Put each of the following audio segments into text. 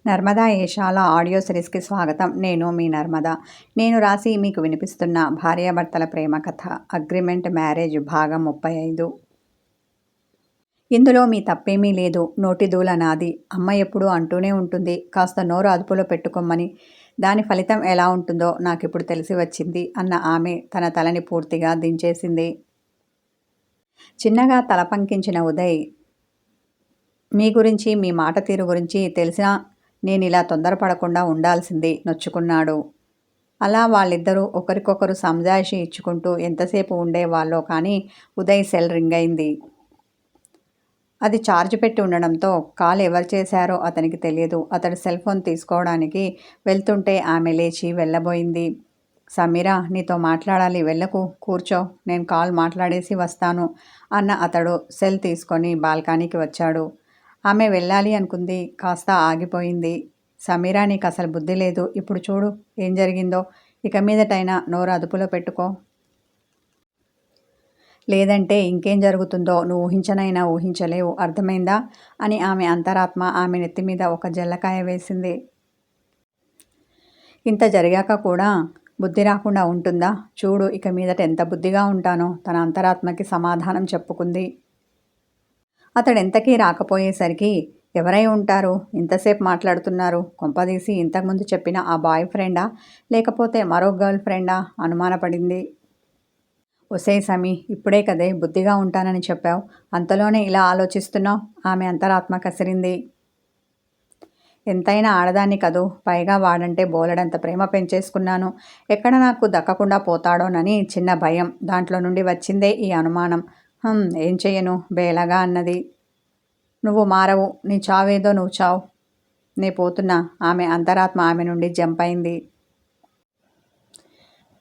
Narmada Eshala audio సిరీస్కి స్వాగతం. నేను మీ నర్మద. నేను రాసి మీకు వినిపిస్తున్న భార్యాభర్తల ప్రేమ కథ అగ్రిమెంట్ మ్యారేజ్ భాగం 35. ఇందులో మీ తప్పేమీ లేదు. నోటిదూల నాది. అమ్మ ఎప్పుడూ అంటూనే ఉంటుంది, కాస్త నోరు అదుపులో పెట్టుకోమని. దాని ఫలితం ఎలా ఉంటుందో నాకిప్పుడు తెలిసి వచ్చింది అన్న ఆమె తన తలని పూర్తిగా దించేసింది. చిన్నగా తల పంకించిన ఉదయ్, మీ గురించి, మీ మాట తీరు గురించి తెలిసినా నేనిలా తొందరపడకుండా ఉండాల్సింది నొచ్చుకున్నాడు. అలా వాళ్ళిద్దరూ ఒకరికొకరు సంజాయిషీ ఇచ్చుకుంటూ ఎంతసేపు ఉండేవాళ్ళో కానీ ఉదయ్ సెల్ రింగ్ అయింది. అది ఛార్జ్ పెట్టి ఉండడంతో కాల్ ఎవరు చేశారో అతనికి తెలియదు. అతడు సెల్ ఫోన్ తీసుకోవడానికి వెళ్తుంటే ఆమె లేచి వెళ్ళబోయింది. సమీరా, నీతో మాట్లాడాలి, వెళ్ళకు, కూర్చో, నేను కాల్ మాట్లాడేసి వస్తాను అన్న అతడు సెల్ తీసుకొని బాల్కనీకి వచ్చాడు. ఆమె వెళ్ళాలి అనుకుంది, కాస్త ఆగిపోయింది. సమీరా, నీకు అసలు బుద్ధి లేదు. ఇప్పుడు చూడు ఏం జరిగిందో. ఇక మీదటైనా నోరు అదుపులో పెట్టుకో. లేదంటే ఇంకేం జరుగుతుందో నువ్వు ఊహించనైనా ఊహించలేవు, అర్థమైందా అని ఆమె అంతరాత్మ ఆమె నెత్తిమీద ఒక జల్లకాయ వేసింది. ఇంత జరిగాక కూడా బుద్ధి రాకుండా ఉంటుందా? చూడు ఇక మీదట ఎంత బుద్ధిగా ఉంటానో తన అంతరాత్మకి సమాధానం చెప్పుకుంది. అతడెంతకీ రాకపోయేసరికి ఎవరై ఉంటారు? ఇంతసేపు మాట్లాడుతున్నారు? కొంపదీసి ఇంతకుముందు చెప్పిన ఆ బాయ్ ఫ్రెండా, లేకపోతే మరో గర్ల్ ఫ్రెండా అనుమానపడింది. ఒసేయ్ సమీ, ఇప్పుడే కదే బుద్ధిగా ఉంటానని చెప్పావు, అంతలోనే ఇలా ఆలోచిస్తున్నావు? ఆమె అంతరాత్మ కసిరింది. ఎంతైనా ఆడదాన్ని కదూ, పైగా వాడంటే బోలెడంత ప్రేమ పెంచేసుకున్నాను. ఎక్కడ నాకు దక్కకుండా పోతాడోనని చిన్న భయం. దాంట్లో నుండి వచ్చిందే ఈ అనుమానం. ఏం చెయ్యను బేలగా అన్నది. నువ్వు మారవు, నీ చావేదో నువ్వు చావు, నే పోతున్నా. ఆమె అంతరాత్మ ఆమె నుండి జంప్ అయింది.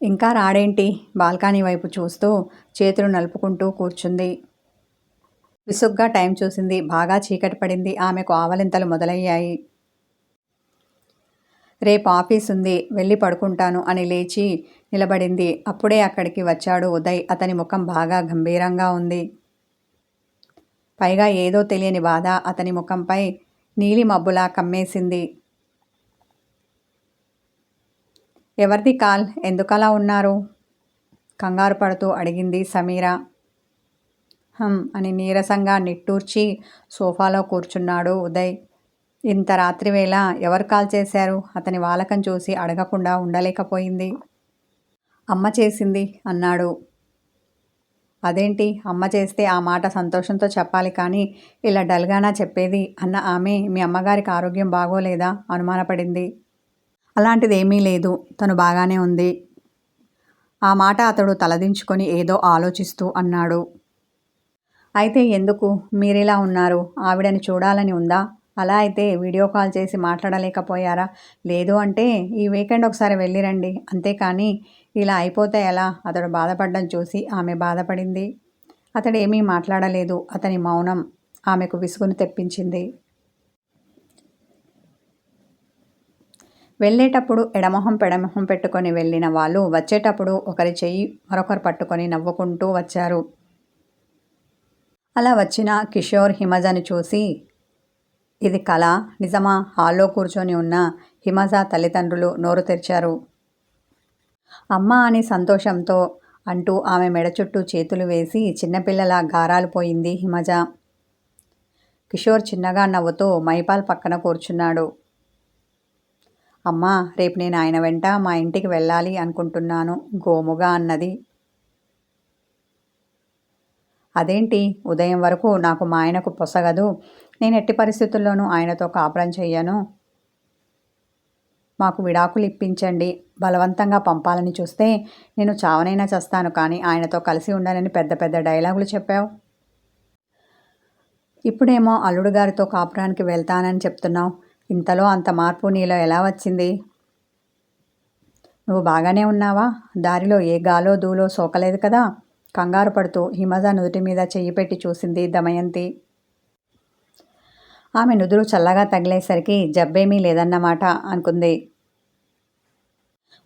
ఇంకా రాడేంటి? బాల్కనీ వైపు చూస్తూ చేతులు నలుపుకుంటూ కూర్చుంది. విసుగ్గా టైం చూసింది. బాగా చీకటి పడింది. ఆమెకు ఆవలింతలు మొదలయ్యాయి. రేపు ఆఫీస్ ఉంది, వెళ్ళి పడుకుంటాను అని లేచి నిలబడింది. అప్పుడే అక్కడికి వచ్చాడు ఉదయ్. అతని ముఖం బాగా గంభీరంగా ఉంది. పైగా ఏదో తెలియని బాధ అతని ముఖంపై నీలి మబ్బులా కమ్మేసింది. ఎవరిది కాల్? ఎందుకలా ఉన్నారు? కంగారు పడుతూ అడిగింది సమీరా. అని నీరసంగా నిట్టూర్చి సోఫాలో కూర్చున్నాడు ఉదయ్. ఇంత రాత్రివేళ ఎవరు కాల్ చేశారు? అతని వాలకం చూసి అడగకుండా ఉండలేకపోయింది. అమ్మ చేసింది అన్నాడు. అదేంటి, అమ్మ చేస్తే ఆ మాట సంతోషంతో చెప్పాలి కానీ ఇలా డల్గానా చెప్పేది అన్న ఆమె మీ అమ్మగారికి ఆరోగ్యం బాగోలేదా అనుమానపడింది. అలాంటిదేమీ లేదు, తను బాగానే ఉంది. ఆ మాట అతడు తలదించుకొని ఏదో ఆలోచిస్తూ అన్నాడు. అయితే ఎందుకు మీరిలా ఉన్నారు? ఆవిడని చూడాలని ఉందా? అలా అయితే వీడియో కాల్ చేసి మాట్లాడలేకపోయారా? లేదు అంటే ఈ వీకెండ్ ఒకసారి వెళ్ళిరండి, అంతేకాని ఇలా అయిపోతే ఎలా? అతడు బాధపడ్డం చూసి ఆమె బాధపడింది. అతడు ఏమీ మాట్లాడలేదు. అతని మౌనం ఆమెకు విసుగును తెప్పించింది. వెళ్ళేటప్పుడు ఎడమొహం పెడమొహం పెట్టుకొని వెళ్ళిన వాళ్ళు వచ్చేటప్పుడు ఒకరి చెయ్యి మరొకరు పట్టుకొని నవ్వుకుంటూ వచ్చారు. అలా వచ్చిన కిషోర్ హిమజను చూసి, ఇది కళ నిజమా? హాల్లో కూర్చొని ఉన్న హిమజ తల్లిదండ్రులు నోరు తెరిచారు. అమ్మ అని సంతోషంతో అంటూ ఆమె మెడ చుట్టూ చేతులు వేసి చిన్నపిల్లలా గారాలు పోయింది హిమజ. కిషోర్ చిన్నగా నవ్వుతూ మైపాల్ పక్కన కూర్చున్నాడు. అమ్మా, రేపు నేను ఆయన వెంట మా ఇంటికి వెళ్ళాలి అనుకుంటున్నాను గోముగా అన్నది. అదేంటి? ఉదయం వరకు నాకు మా ఆయనకు పొసగదు, నేను ఎట్టి పరిస్థితుల్లోనూ ఆయనతో కాపురం చెయ్యను, మాకు విడాకులు ఇప్పించండి, బలవంతంగా పంపాలని చూస్తే నేను చావనైనా చస్తాను కానీ ఆయనతో కలిసి ఉండనని పెద్ద పెద్ద డైలాగులు చెప్పావు. ఇప్పుడేమో అల్లుడు గారితో కాపురానికి వెళ్తానని చెప్తున్నావు. ఇంతలో అంత మార్పు నీలో ఎలా వచ్చింది? నువ్వు బాగానే ఉన్నావా? దారిలో ఏ గాలో దూలో సోకలేదు కదా? కంగారు పడుతూ హిమజ నుదుటి మీద చెయ్యి పెట్టి చూసింది దమయంతి. ఆమె నుదురు చల్లగా తగిలేసరికి జబ్బేమీ లేదన్నమాట అనుకుంది.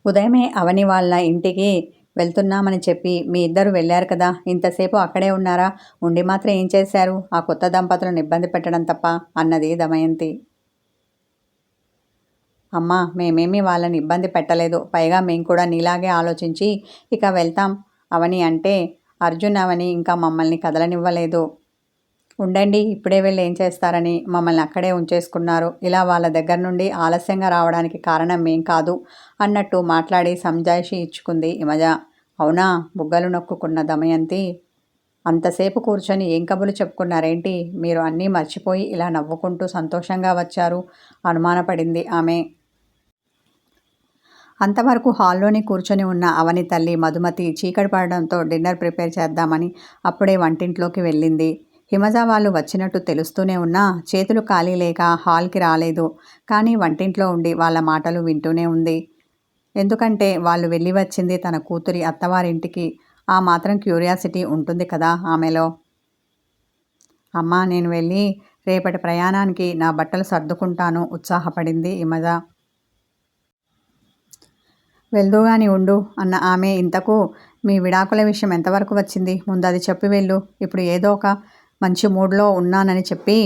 ఉదయమే అవని వాళ్ళ ఇంటికి వెళ్తున్నామని చెప్పి మీ ఇద్దరు వెళ్ళారు కదా, ఇంతసేపు అక్కడే ఉన్నారా? ఉండి మాత్రం ఏం చేశారు? ఆ కొత్త దంపతులను ఇబ్బంది పెట్టడం తప్ప అన్నది దమయంతి. అమ్మా మేమేమీ వాళ్ళని ఇబ్బంది పెట్టలేదు. పైగా మేము కూడా నీలాగే ఆలోచించి ఇక వెళ్తాం అవని అంటే అర్జున్ అవని ఇంకా మమ్మల్ని కదలనివ్వలేదు. ఉండండి ఇప్పుడే వెళ్ళి ఏం చేస్తారని మమ్మల్ని అక్కడే ఉంచేసుకున్నారు. ఇలా వాళ్ళ దగ్గర నుండి ఆలస్యంగా రావడానికి కారణం మేం కాదు అన్నట్టు మాట్లాడి సంజాయిషి ఇచ్చుకుంది హిమజ. అవునా బుగ్గలు నొక్కుకున్న దమయంతి. అంతసేపు కూర్చొని ఏం కబులు చెప్పుకున్నారేంటి? మీరు అన్నీ మర్చిపోయి ఇలా నవ్వుకుంటూ సంతోషంగా వచ్చారు అనుమానపడింది ఆమె. అంతవరకు హాల్లోనే కూర్చొని ఉన్న అవని తల్లి మధుమతి చీకటి పడడంతో డిన్నర్ ప్రిపేర్ చేద్దామని అప్పుడే వంటింట్లోకి వెళ్ళింది. హిమజ వాళ్ళు వచ్చినట్టు తెలుస్తూనే ఉన్నా చేతులు ఖాళీ లేక హాల్కి రాలేదు. కానీ వంటింట్లో ఉండి వాళ్ళ మాటలు వింటూనే ఉంది. ఎందుకంటే వాళ్ళు వెళ్ళి వచ్చింది తన కూతురి అత్తవారింటికి. ఆ మాత్రం క్యూరియాసిటీ ఉంటుంది కదా ఆమెలో. అమ్మా నేను వెళ్ళి రేపటి ప్రయాణానికి నా బట్టలు సర్దుకుంటాను ఉత్సాహపడింది హిమజ. వెళ్దుగాని ఉండు అన్న ఆమె ఇంతకు మీ విడాకుల విషయం ఎంతవరకు వచ్చింది? ముందు అది చెప్పి వెళ్ళు. ఇప్పుడు ఏదో ఒక మంచి మూడ్లో ఉన్నానని చెప్పి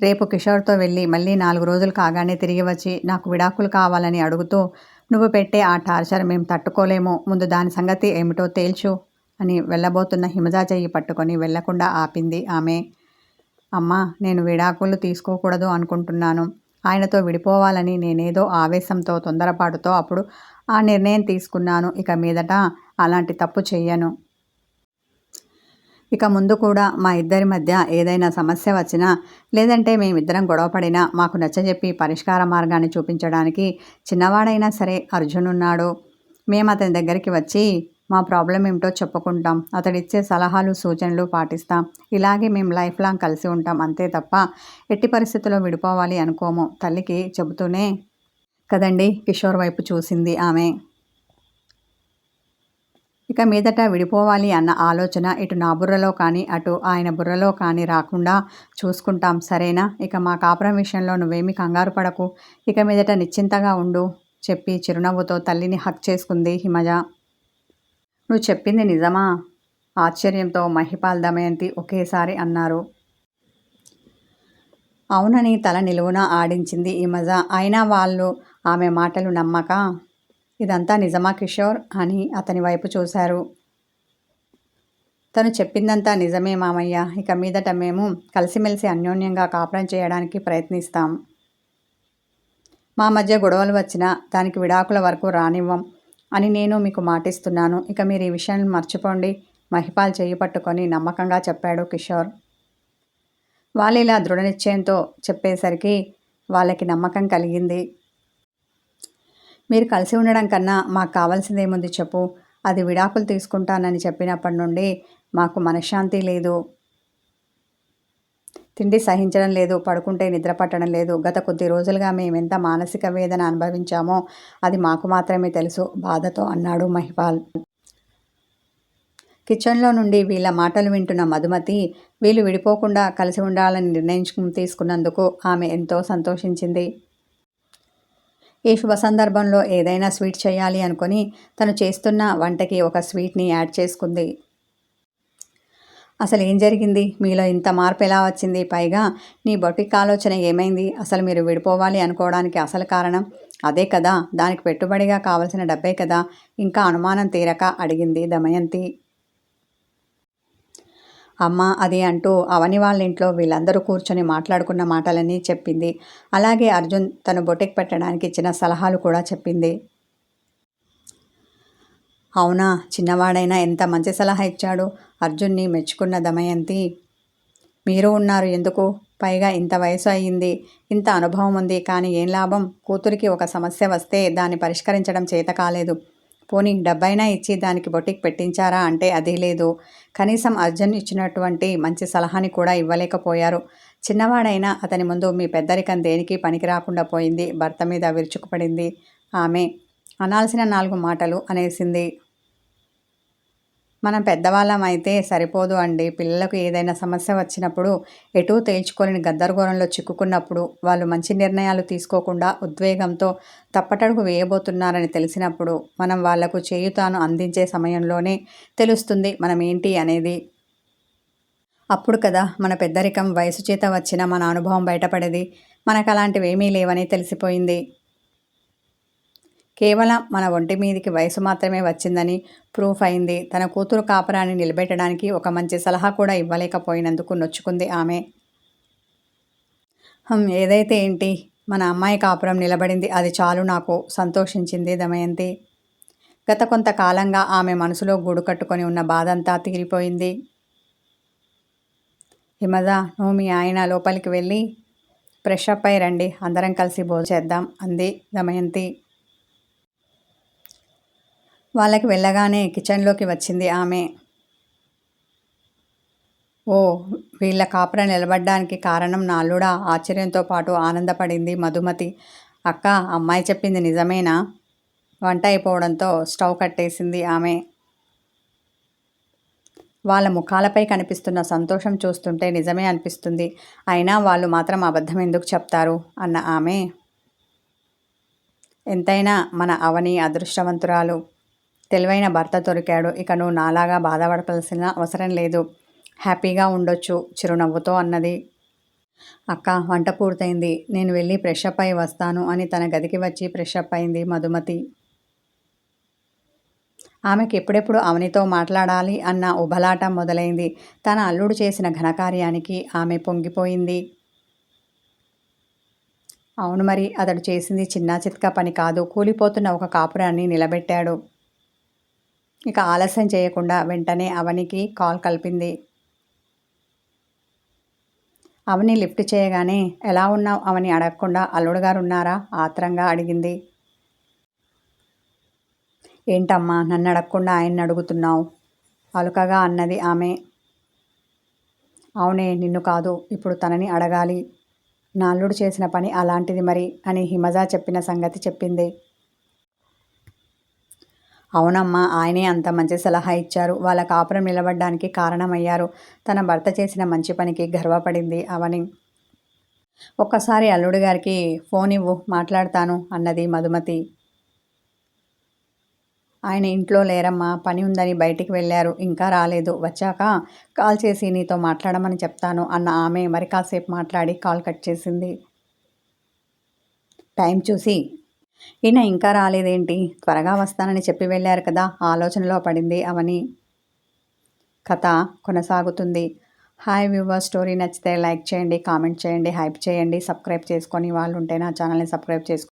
రేపు కిషోర్తో వెళ్ళి మళ్ళీ 4 రోజులు కాగానే తిరిగి వచ్చి నాకు విడాకులు కావాలని అడుగుతూ నువ్వు పెట్టే ఆ టార్చర్ మేము తట్టుకోలేము. ముందు దాని సంగతి ఏమిటో తేల్చు అని వెళ్ళబోతున్న హిమజ చెయ్యి పట్టుకొని వెళ్లకుండా ఆపింది ఆమె. అమ్మా నేను విడాకులు తీసుకోకూడదు అనుకుంటున్నాను. ఆయనతో విడిపోవాలని నేనేదో ఆవేశంతో తొందరపాటుతో అప్పుడు ఆ నిర్ణయం తీసుకున్నాను. ఇక మీదట అలాంటి తప్పు చెయ్యను. ఇక ముందు కూడా మా ఇద్దరి మధ్య ఏదైనా సమస్య వచ్చినా లేదంటే మేమిద్దరం గొడవపడినా మాకు నచ్చజెప్పి పరిష్కార మార్గాన్ని చూపించడానికి చిన్నవాడైనా సరే అర్జున్ ఉన్నాడు. మేము అతని దగ్గరికి వచ్చి మా ప్రాబ్లం ఏమిటో చెప్పుకుంటాం. అతడిచ్చే సలహాలు సూచనలు పాటిస్తాం. ఇలాగే మేము లైఫ్ లాంగ్ కలిసి ఉంటాం అంతే తప్ప ఎట్టి పరిస్థితుల్లో విడిపోవాలి అనుకోము తల్లికి చెబుతూనే కదండి కిషోర్ వైపు చూసింది ఆమె. ఇక మీదట విడిపోవాలి అన్న ఆలోచన ఇటు నా బుర్రలో కానీ అటు ఆయన బుర్రలో కానీ రాకుండా చూసుకుంటాం సరేనా? ఇక మా కాపురం విషయంలో నువ్వేమీ కంగారు పడకు. ఇక మీదట నిశ్చింతగా ఉండు చెప్పి చిరునవ్వుతో తల్లిని హక్ చేసుకుంది హిమజ. నువ్వు చెప్పింది నిజమా? ఆశ్చర్యంతో మహిపాల్ దమయంతి ఒకేసారి అన్నారు. అవునని తల నిలువున ఆడించింది హిమజ. అయినా వాళ్ళు ఆమె మాటలు నమ్మక ఇదంతా నిజమా కిషోర్ అని అతని వైపు చూశారు. తను చెప్పిందంతా నిజమే మామయ్య. ఇక మీదట మేము కలిసిమెలిసి అన్యోన్యంగా కాపురం చేయడానికి ప్రయత్నిస్తాం. మా మధ్య గొడవలు వచ్చినా దానికి విడాకుల వరకు రానివ్వం అని నేను మీకు మాటిస్తున్నాను. ఇక మీరు ఈ విషయాన్ని మర్చిపోండి మహిపాల్ చెయ్యి పట్టుకొని నమ్మకంగా చెప్పాడు కిషోర్. వాళ్ళు ఇలా దృఢ నిశ్చయంతో చెప్పేసరికి వాళ్ళకి నమ్మకం కలిగింది. మీరు కలిసి ఉండడం కన్నా మాకు కావాల్సిందేముంది చెప్పు? అది విడాకులు తీసుకుంటానని చెప్పినప్పటి నుండి మాకు మనశ్శాంతి లేదు. తిండి సహించడం లేదు, పడుకుంటే నిద్ర పట్టడం లేదు. గత కొద్ది రోజులుగా మేమెంత మానసిక వేదన అనుభవించామో అది మాకు మాత్రమే తెలుసు బాధతో అన్నాడు మహిపాల్. కిచెన్లో నుండి వీళ్ళ మాటలు వింటున్న మధుమతి వీళ్ళు విడిపోకుండా కలిసి ఉండాలని తీసుకున్నందుకు ఆమె ఎంతో సంతోషించింది. ఈ శుభ సందర్భంలో ఏదైనా స్వీట్ చేయాలి అనుకొని తను చేస్తున్న వంటకి ఒక స్వీట్ని యాడ్ చేసుకుంది. అసలు ఏం జరిగింది? మీలో ఇంత మార్పు ఎలా వచ్చింది? పైగా నీ బొటిక్ ఆలోచన ఏమైంది? అసలు మీరు విడిపోవాలి అనుకోవడానికి అసలు కారణం అదే కదా? దానికి పెట్టుబడిగా కావలసిన డబ్బే కదా? ఇంకా అనుమానం తీరక అడిగింది దమయంతి. అమ్మ అది అంటూ అవని వాళ్ళ ఇంట్లో వీళ్ళందరూ కూర్చొని మాట్లాడుకున్న మాటలన్నీ చెప్పింది. అలాగే అర్జున్ తను బొటిక్ పెట్టడానికి ఇచ్చిన సలహాలు కూడా చెప్పింది. అవునా చిన్నవాడైనా ఎంత మంచి సలహా ఇచ్చాడు అర్జున్ని మెచ్చుకున్న దమయంతి. మీరు ఉన్నారు ఎందుకు? పైగా ఇంత వయసు అయ్యింది, ఇంత అనుభవం ఉంది. కానీ ఏం లాభం? కూతురికి ఒక సమస్య వస్తే దాన్ని పరిష్కరించడం చేత కాలేదు. పోనీ డబ్బైనా ఇచ్చి దానికి బొటిక్ పెట్టించారా అంటే అదీ లేదు. కనీసం అర్జున్ ఇచ్చినటువంటి మంచి సలహాని కూడా ఇవ్వలేకపోయారు. చిన్నవాడైనా అతని ముందు మీ పెద్దరికం దేనికి పనికి రాకుండా పోయింది. భర్త మీద విరుచుకుపడింది ఆమె. అనాల్సిన 4 మాటలు అనేసింది. మనం పెద్దవాళ్ళం అయితే సరిపోదు అండి. పిల్లలకు ఏదైనా సమస్య వచ్చినప్పుడు ఎటూ తేల్చుకోలేని గందరగోళంలో చిక్కుకున్నప్పుడు వాళ్ళు మంచి నిర్ణయాలు తీసుకోకుండా ఉద్వేగంతో తప్పటడుగు వేయబోతున్నారని తెలిసినప్పుడు మనం వాళ్లకు చేయుతాను అందించే సమయంలోనే తెలుస్తుంది మనం ఏంటి అనేది. అప్పుడు కదా మన పెద్దరికం వయసు చేత వచ్చిన మన అనుభవం బయటపడేది. మనకు అలాంటివి ఏమీ లేవని తెలిసిపోయింది. కేవలం మన ఒంటి మీదికి వయసు మాత్రమే వచ్చిందని ప్రూఫ్ అయింది. తన కూతురు కాపురాన్ని నిలబెట్టడానికి ఒక మంచి సలహా కూడా ఇవ్వలేకపోయినందుకు నొచ్చుకుంది ఆమె. ఏదైతే ఏంటి, మన అమ్మాయి కాపురం నిలబడింది, అది చాలు నాకు, సంతోషించింది దమయంతి. గత కొంతకాలంగా ఆమె మనసులో గూడు కట్టుకొని ఉన్న బాధంతా తీరిపోయింది. హిమజ, నువ్వు మీ ఆయన లోపలికి వెళ్ళి ఫ్రెష్ అప్ అయి రండి, అందరం కలిసి భోజనం చేద్దాం అంది దమయంతి. వాళ్ళకి వెళ్ళగానే కిచెన్లోకి వచ్చింది ఆమె. ఓ, వీళ్ళ కాపురం నిలబడ్డానికి కారణం నా అల్లుడా? ఆశ్చర్యంతో పాటు ఆనందపడింది మధుమతి. అక్క, అమ్మాయి చెప్పింది నిజమేనా? వంట అయిపోవడంతో స్టవ్ కట్టేసింది ఆమె. వాళ్ళ ముఖాలపై కనిపిస్తున్న సంతోషం చూస్తుంటే నిజమే అనిపిస్తుంది. అయినా వాళ్ళు మాత్రం అబద్ధం ఎందుకు చెప్తారు అన్న ఆమె. ఎంతైనా మన అవని అదృష్టవంతురాలు. తెలివైన భర్త దొరికాడు. ఇక నువ్వు నాలాగా బాధపడవలసిన అవసరం లేదు, హ్యాపీగా ఉండొచ్చు చిరునవ్వుతో అన్నది. అక్క, వంట పూర్తయింది, నేను వెళ్ళి ఫ్రెష్ అప్ అయి వస్తాను అని తన గదికి వచ్చి ఫ్రెష్ అప్ అయింది మధుమతి. ఆమెకి ఎప్పుడెప్పుడు అవనితో మాట్లాడాలి అన్న ఉబలాటం మొదలైంది. తన అల్లుడు చేసిన ఘనకార్యానికి ఆమె పొంగిపోయింది. అవును మరి, అతడు చేసింది చిన్నా చితకా పని కాదు, కూలిపోతున్న ఒక కాపురాన్ని నిలబెట్టాడు. ఇక ఆలస్యం చేయకుండా వెంటనే అవనికి కాల్ కలిపింది. అవని లిఫ్ట్ చేయగానే, ఎలా ఉన్నావు అవని అడగకుండా అల్లుడు గారు ఉన్నారా ఆత్రంగా అడిగింది. ఏంటమ్మా, నన్ను అడగకుండా ఆయన్ని అడుగుతున్నావు అలుకగా అన్నది ఆమె. అవునే, నిన్ను కాదు, ఇప్పుడు తనని అడగాలి. నా అల్లుడు చేసిన పని అలాంటిది మరి అని హిమజ చెప్పిన సంగతి చెప్పింది. అవునమ్మా, ఆయనే అంత మంచి సలహా ఇచ్చారు, వాళ్ళ కాపురం నిలబడ్డానికి కారణమయ్యారు. తన భర్త చేసిన మంచి పనికి గర్వపడింది అవని. ఒక్కసారి అల్లుడు గారికి ఫోన్ ఇవ్వు, మాట్లాడతాను అన్నది మధుమతి. ఆయన ఇంట్లో లేరమ్మా, పని ఉందని బయటికి వెళ్ళారు, ఇంకా రాలేదు, వచ్చాక కాల్ చేసి నీతో మాట్లాడమని చెప్తాను అన్న ఆమె మరి కాసేపు మాట్లాడి కాల్ కట్ చేసింది. టైం చూసి, ఈయన ఇంకా రాలేదేంటి, త్వరగా వస్తానని చెప్పి వెళ్ళారు కదా, ఆలోచనలో పడింది అవని. కథ కొనసాగుతుంది. హాయ్ వ్యూవర్స్, స్టోరీ నచ్చితే లైక్ చేయండి, కామెంట్ చేయండి, హైప్ చేయండి. సబ్స్క్రైబ్ చేసుకొని వాళ్ళు ఉంటే నా ఛానల్ని సబ్స్క్రైబ్ చేసుకోండి.